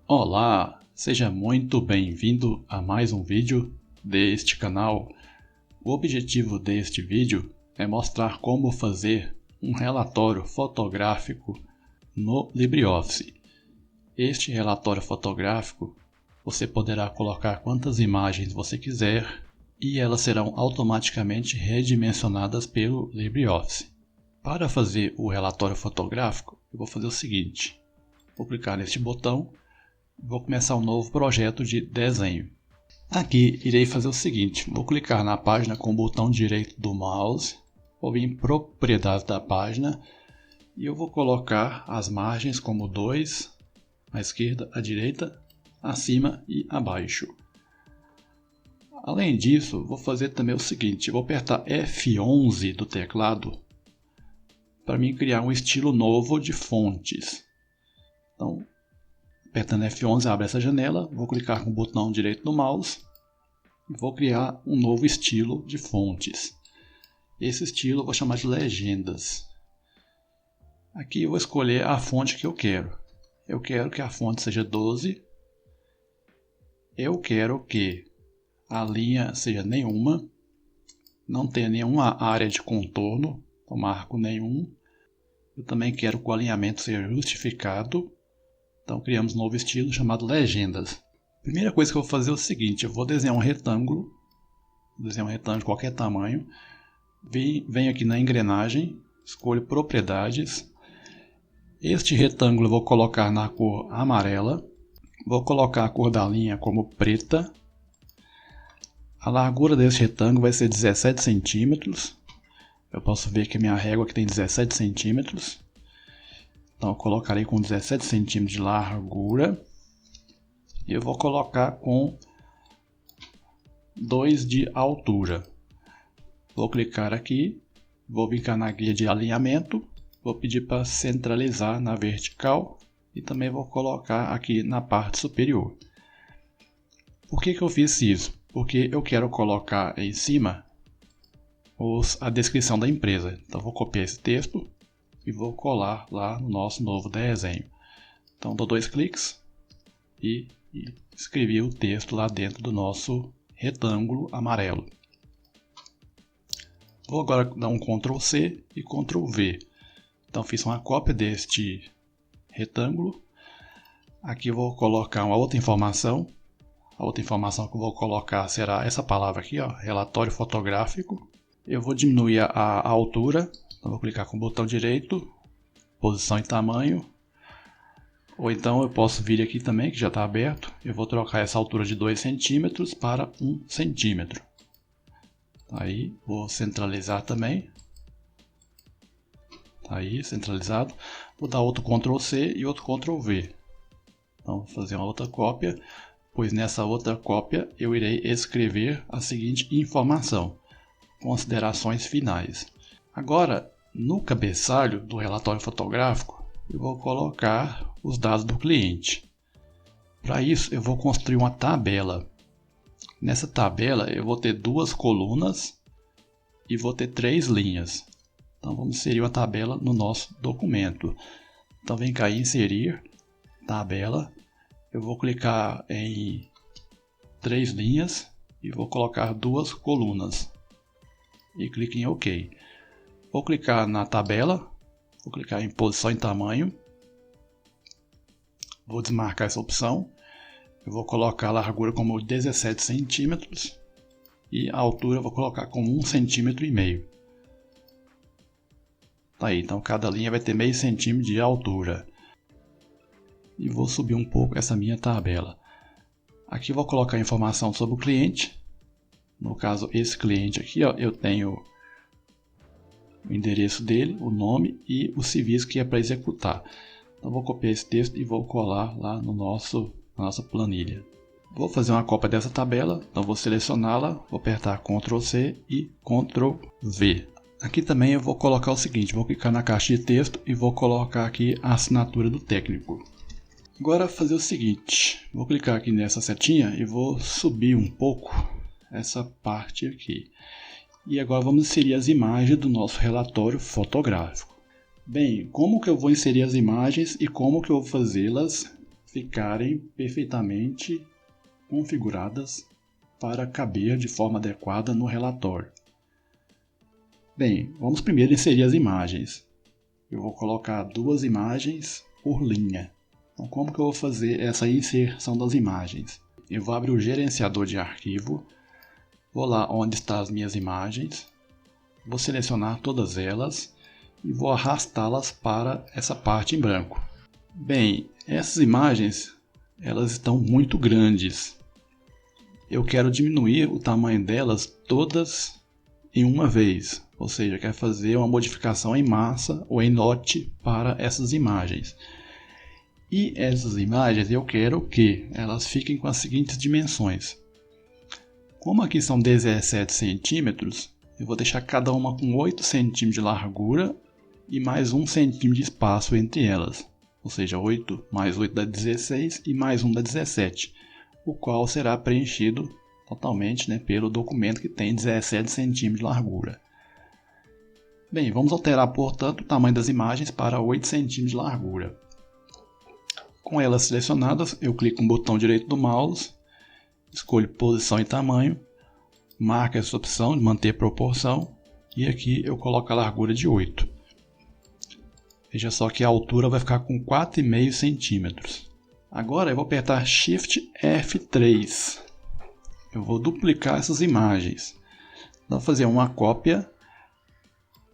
Olá, seja muito bem-vindo a mais um vídeo deste canal. O objetivo deste vídeo é mostrar como fazer um relatório fotográfico no LibreOffice. Este relatório fotográfico você poderá colocar quantas imagens você quiser e elas serão automaticamente redimensionadas pelo LibreOffice. Para fazer o relatório fotográfico, eu vou fazer o seguinte: vou clicar neste botão. Vou começar um novo projeto de desenho. Aqui irei fazer o seguinte: vou clicar na página com o botão direito do mouse, vou vir em propriedades da página e eu vou colocar as margens como 2, à esquerda, à direita, acima e abaixo. Além disso, vou fazer também o seguinte: vou apertar F11 do teclado para mim criar um estilo novo de fontes. Então, apertando F11 abre essa janela, vou clicar com o botão direito do mouse e vou criar um novo estilo de fontes. Esse estilo eu vou chamar de legendas. Aqui eu vou escolher a fonte que eu quero. Eu quero que a fonte seja 12. Eu quero que a linha seja nenhuma, não tenha nenhuma área de contorno, então marco nenhum. Eu também quero que o alinhamento seja justificado. Então criamos um novo estilo chamado legendas. Primeira coisa que eu vou fazer é o seguinte: eu vou desenhar um retângulo. Vou desenhar um retângulo de qualquer tamanho. Venho aqui na engrenagem, escolho propriedades. Este retângulo eu vou colocar na cor amarela. Vou colocar a cor da linha como preta. A largura desse retângulo vai ser 17 centímetros. Eu posso ver que a minha régua aqui tem 17 centímetros. Então eu colocarei com 17 centímetros de largura e eu vou colocar com 2 de altura. Vou clicar aqui, vou clicar na guia de alinhamento, vou pedir para centralizar na vertical e também vou colocar aqui na parte superior. Por que eu fiz isso? Porque eu quero colocar em cima a descrição da empresa. Então vou copiar esse texto e vou colar lá no nosso novo desenho. Então dou 2 cliques e escrevi o texto lá dentro do nosso retângulo amarelo. Vou agora dar um Ctrl C e Ctrl V. Então fiz uma cópia deste retângulo. Aqui eu vou colocar uma outra informação. A outra informação que eu vou colocar será essa palavra aqui, ó, relatório fotográfico. Eu vou diminuir a altura. Então vou clicar com o botão direito, posição e tamanho. Ou então eu posso vir aqui também, que já está aberto. Eu vou trocar essa altura de 2 centímetros para 1 centímetro. Aí vou centralizar também. Tá aí, centralizado. Vou dar outro Ctrl C e outro Ctrl V. Então vou fazer uma outra cópia, pois nessa outra cópia eu irei escrever a seguinte informação: considerações finais. Agora, no cabeçalho do relatório fotográfico, eu vou colocar os dados do cliente. Para isso, eu vou construir uma tabela. Nessa tabela, eu vou ter 2 colunas e vou ter 3 linhas. Então, vamos inserir uma tabela no nosso documento. Então, vem cá em inserir, tabela. Eu vou clicar em 3 linhas e vou colocar 2 colunas. E clique em OK. Vou clicar na tabela, vou clicar em posição e tamanho, vou desmarcar essa opção, eu vou colocar a largura como 17 centímetros e a altura eu vou colocar como 1,5 centímetro. Tá aí, então cada linha vai ter meio centímetro de altura. E vou subir um pouco essa minha tabela. Aqui eu vou colocar informação sobre o cliente. No caso, esse cliente aqui, ó, eu tenho o endereço dele, o nome e o serviço que é para executar. Então vou copiar esse texto e vou colar lá na nossa planilha. Vou fazer uma cópia dessa tabela, então vou selecioná-la, vou apertar Ctrl C e Ctrl V. Aqui também eu vou colocar o seguinte: vou clicar na caixa de texto e vou colocar aqui a assinatura do técnico. Agora fazer o seguinte: vou clicar aqui nessa setinha e vou subir um pouco essa parte aqui. E agora vamos inserir as imagens do nosso relatório fotográfico. Bem, como que eu vou inserir as imagens e como que eu vou fazê-las ficarem perfeitamente configuradas para caber de forma adequada no relatório. Bem, vamos primeiro inserir as imagens. Eu vou colocar 2 imagens por linha. Então, como que eu vou fazer essa inserção das imagens? Eu vou abrir o gerenciador de arquivo, vou lá onde estão as minhas imagens, vou selecionar todas elas e vou arrastá-las para essa parte em branco. Bem, essas imagens elas estão muito grandes. Eu quero diminuir o tamanho delas todas em uma vez, ou seja, quero fazer uma modificação em massa ou em lote para essas imagens. E essas imagens eu quero que elas fiquem com as seguintes dimensões. Como aqui são 17 centímetros, eu vou deixar cada uma com 8 centímetros de largura e mais 1 centímetro de espaço entre elas. Ou seja, 8 mais 8 dá 16 e mais 1 dá 17, o qual será preenchido totalmente, pelo documento que tem 17 centímetros de largura. Bem, vamos alterar, portanto, o tamanho das imagens para 8 centímetros de largura. Com elas selecionadas, eu clico no botão direito do mouse, escolho posição e tamanho, marco essa opção de manter proporção e aqui eu coloco a largura de 8. Veja só que a altura vai ficar com 4,5 centímetros. Agora eu vou apertar Shift F3. Eu vou duplicar essas imagens. Então, vou fazer uma cópia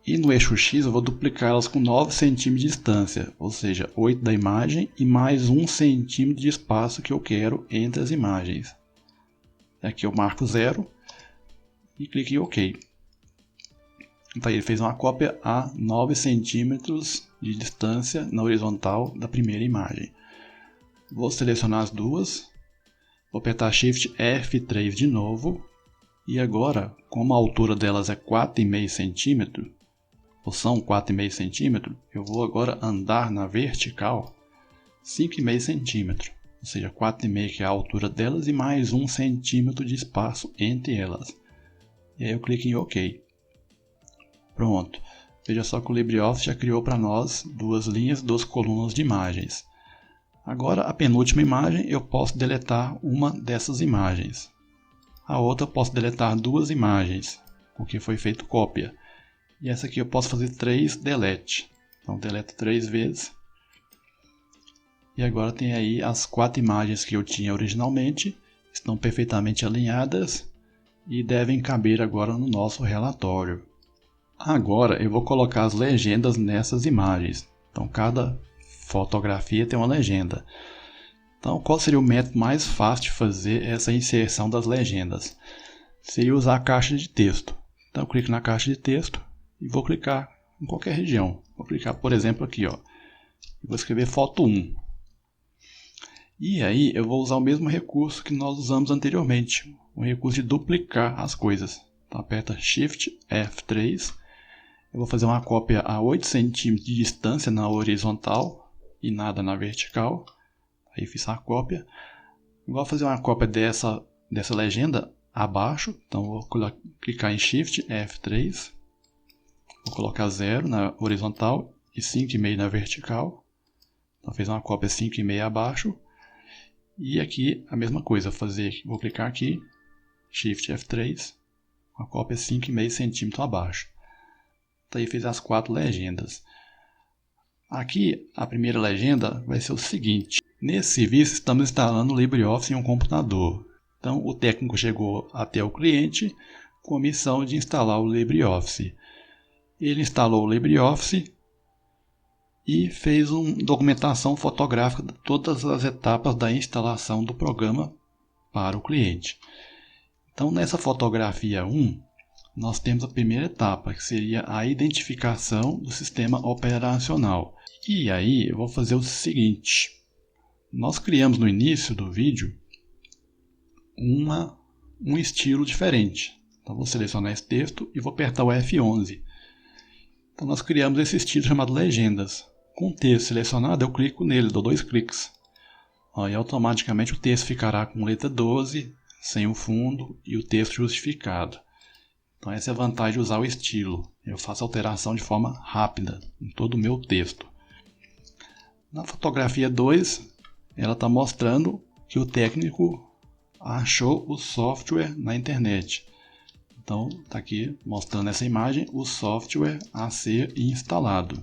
e no eixo X eu vou duplicá-las com 9 centímetros de distância, ou seja, 8 da imagem e mais 1 centímetro de espaço que eu quero entre as imagens. Aqui eu marco 0 e clico em OK. Então ele fez uma cópia a 9 centímetros de distância na horizontal da primeira imagem. Vou selecionar as duas, vou apertar Shift F3 de novo e agora, como a altura delas é 4,5 centímetros, ou são 4,5 centímetros, eu vou agora andar na vertical 5,5 centímetros, ou seja, 4,5 que é a altura delas e mais 1 centímetro de espaço entre elas. E aí eu clico em OK. Pronto. Veja só que o LibreOffice já criou para nós 2 linhas, 2 colunas de imagens. Agora, a penúltima imagem, eu posso deletar uma dessas imagens. A outra eu posso deletar 2 imagens, porque foi feito cópia. E essa aqui eu posso fazer 3 delete. Então, deleto 3 vezes. E agora tem aí as 4 imagens que eu tinha originalmente, estão perfeitamente alinhadas e devem caber agora no nosso relatório. Agora eu vou colocar as legendas nessas imagens. Então, cada fotografia tem uma legenda. Então, qual seria o método mais fácil de fazer essa inserção das legendas? Seria usar a caixa de texto. Então, eu clico na caixa de texto e vou clicar em qualquer região. Vou clicar, por exemplo, aqui, ó. Vou escrever foto 1. E aí eu vou usar o mesmo recurso que nós usamos anteriormente, o recurso de duplicar as coisas. Então, aperta Shift F3. Eu vou fazer uma cópia a 8 centímetros de distância na horizontal e nada na vertical. Aí fiz a cópia. Vou fazer uma cópia dessa legenda abaixo. Então vou clicar em Shift F3. Vou colocar 0 na horizontal e 5,5 na vertical. Então fiz uma cópia 5,5 abaixo. E aqui a mesma coisa. Vou clicar aqui, Shift F3. Uma cópia 5,5 centímetros abaixo. Aí fiz as 4 legendas. Aqui a primeira legenda vai ser o seguinte: nesse serviço estamos instalando o LibreOffice em um computador. Então o técnico chegou até o cliente com a missão de instalar o LibreOffice. Ele instalou o LibreOffice e fez uma documentação fotográfica de todas as etapas da instalação do programa para o cliente. Então nessa fotografia 1, nós temos a primeira etapa, que seria a identificação do sistema operacional. E aí eu vou fazer o seguinte: nós criamos no início do vídeo um estilo diferente. Então vou selecionar esse texto e vou apertar o F11. Então nós criamos esse estilo chamado legendas. Com o texto selecionado, eu clico nele, dou 2 cliques. E automaticamente o texto ficará com letra 12, sem o fundo e o texto justificado. Então essa é a vantagem de usar o estilo. Eu faço alteração de forma rápida em todo o meu texto. Na fotografia 2, ela está mostrando que o técnico achou o software na internet. Então está aqui mostrando essa imagem, o software a ser instalado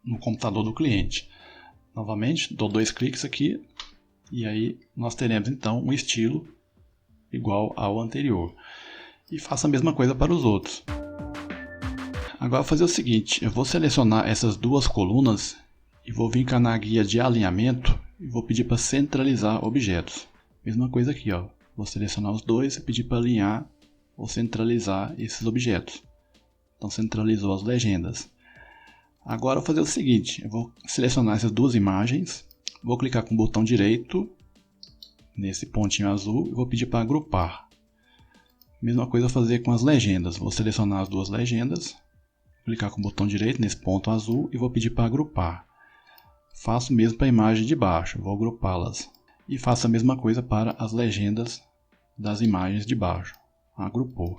no computador do cliente. Novamente, dou 2 cliques aqui e aí nós teremos então um estilo igual ao anterior. E faço a mesma coisa para os outros. Agora vou fazer o seguinte, eu vou selecionar essas duas colunas e vou vir cá na guia de alinhamento e vou pedir para centralizar objetos. Mesma coisa aqui, ó. Vou selecionar os dois e pedir para alinhar ou centralizar esses objetos. Então centralizou as legendas. Agora eu vou fazer o seguinte, eu vou selecionar essas duas imagens, vou clicar com o botão direito nesse pontinho azul e vou pedir para agrupar. Mesma coisa eu vou fazer com as legendas, vou selecionar as duas legendas, clicar com o botão direito nesse ponto azul e vou pedir para agrupar. Faço o mesmo para a imagem de baixo, vou agrupá-las. E faço a mesma coisa para as legendas das imagens de baixo. Agrupou.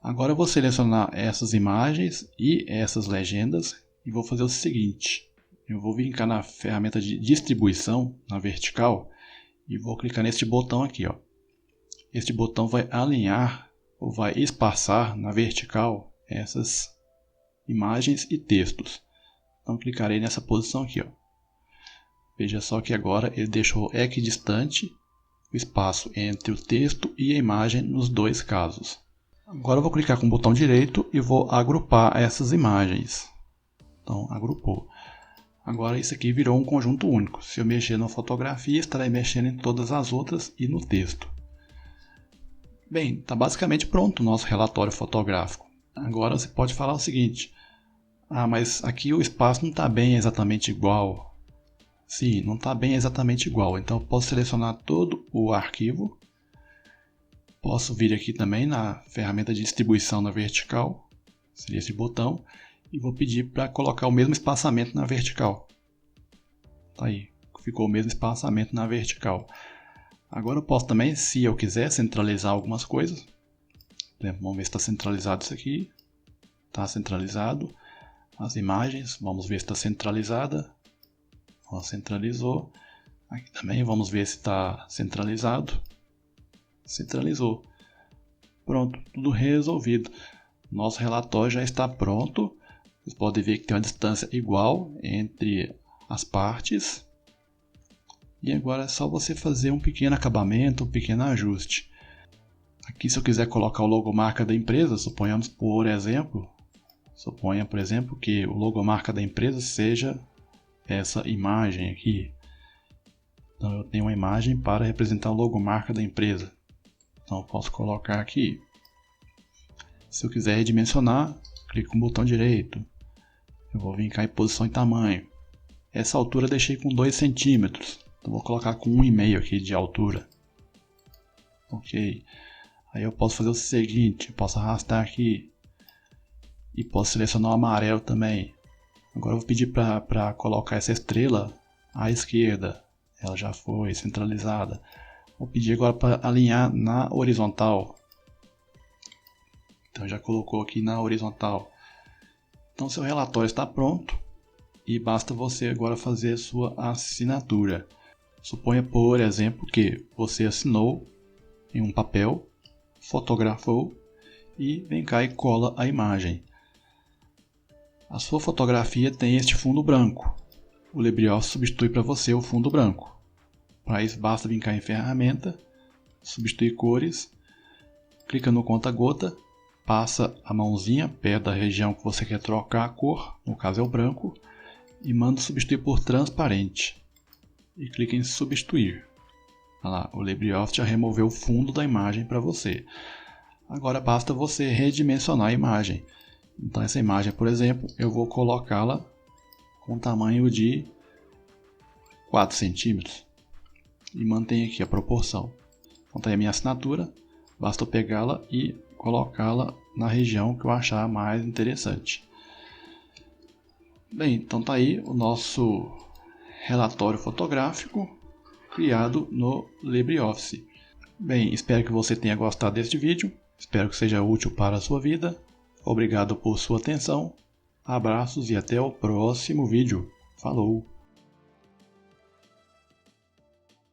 Agora eu vou selecionar essas imagens e essas legendas e vou fazer o seguinte. Eu vou vir cá na ferramenta de distribuição, na vertical, e vou clicar neste botão aqui, ó. Este botão vai alinhar ou vai espaçar na vertical essas imagens e textos. Então clicarei nessa posição aqui, ó. Veja só que agora ele deixou equidistante o espaço entre o texto e a imagem nos dois casos. Agora eu vou clicar com o botão direito e vou agrupar essas imagens. Então agrupou. Agora isso aqui virou um conjunto único. Se eu mexer na fotografia, estarei mexendo em todas as outras e no texto. Bem, está basicamente pronto o nosso relatório fotográfico. Agora você pode falar o seguinte. Mas aqui o espaço não está bem exatamente igual. Sim, não está bem exatamente igual. Então eu posso selecionar todo o arquivo. Posso vir aqui também na ferramenta de distribuição na vertical. Seria esse botão. E vou pedir para colocar o mesmo espaçamento na vertical. Tá aí, ficou o mesmo espaçamento na vertical. Agora eu posso também, se eu quiser, centralizar algumas coisas. Por exemplo, vamos ver se está centralizado isso aqui. Está centralizado. As imagens, vamos ver se está centralizada. Ó, centralizou. Aqui também vamos ver se está centralizado. Centralizou. Pronto, tudo resolvido. Nosso relatório já está pronto. Vocês podem ver que tem uma distância igual entre as partes. E agora é só você fazer um pequeno acabamento, um pequeno ajuste. Aqui, se eu quiser colocar o logomarca da empresa, suponhamos, por exemplo, que o logomarca da empresa seja essa imagem aqui. Então eu tenho uma imagem para representar o logomarca da empresa. Então eu posso colocar aqui. Se eu quiser redimensionar, clico no botão direito. Eu vou vir cá em posição e tamanho. Essa altura eu deixei com 2 centímetros. Então vou colocar com 1,5 aqui de altura. Ok. Aí eu posso fazer o seguinte, eu posso arrastar aqui. E posso selecionar o amarelo também. Agora eu vou pedir para colocar essa estrela à esquerda. Ela já foi centralizada. Vou pedir agora para alinhar na horizontal. Então já colocou aqui na horizontal. Então seu relatório está pronto. E basta você agora fazer a sua assinatura. Suponha, por exemplo, que você assinou em um papel, fotografou e vem cá e cola a imagem. A sua fotografia tem este fundo branco. O LibreOffice substitui para você o fundo branco. Para isso basta vir cá em ferramenta, substituir cores, clica no conta-gota, passa a mãozinha perto da região que você quer trocar a cor, no caso é o branco, e manda substituir por transparente. E clica em substituir. Olha lá, o LibreOffice já removeu o fundo da imagem para você. Agora basta você redimensionar a imagem. Então essa imagem, por exemplo, eu vou colocá-la com tamanho de 4 centímetros. E mantém aqui a proporção. Então tá aí a minha assinatura. Basta eu pegá-la e colocá-la na região que eu achar mais interessante. Bem, então tá aí o nosso relatório fotográfico criado no LibreOffice. Bem, espero que você tenha gostado deste vídeo. Espero que seja útil para a sua vida. Obrigado por sua atenção. Abraços e até o próximo vídeo. Falou!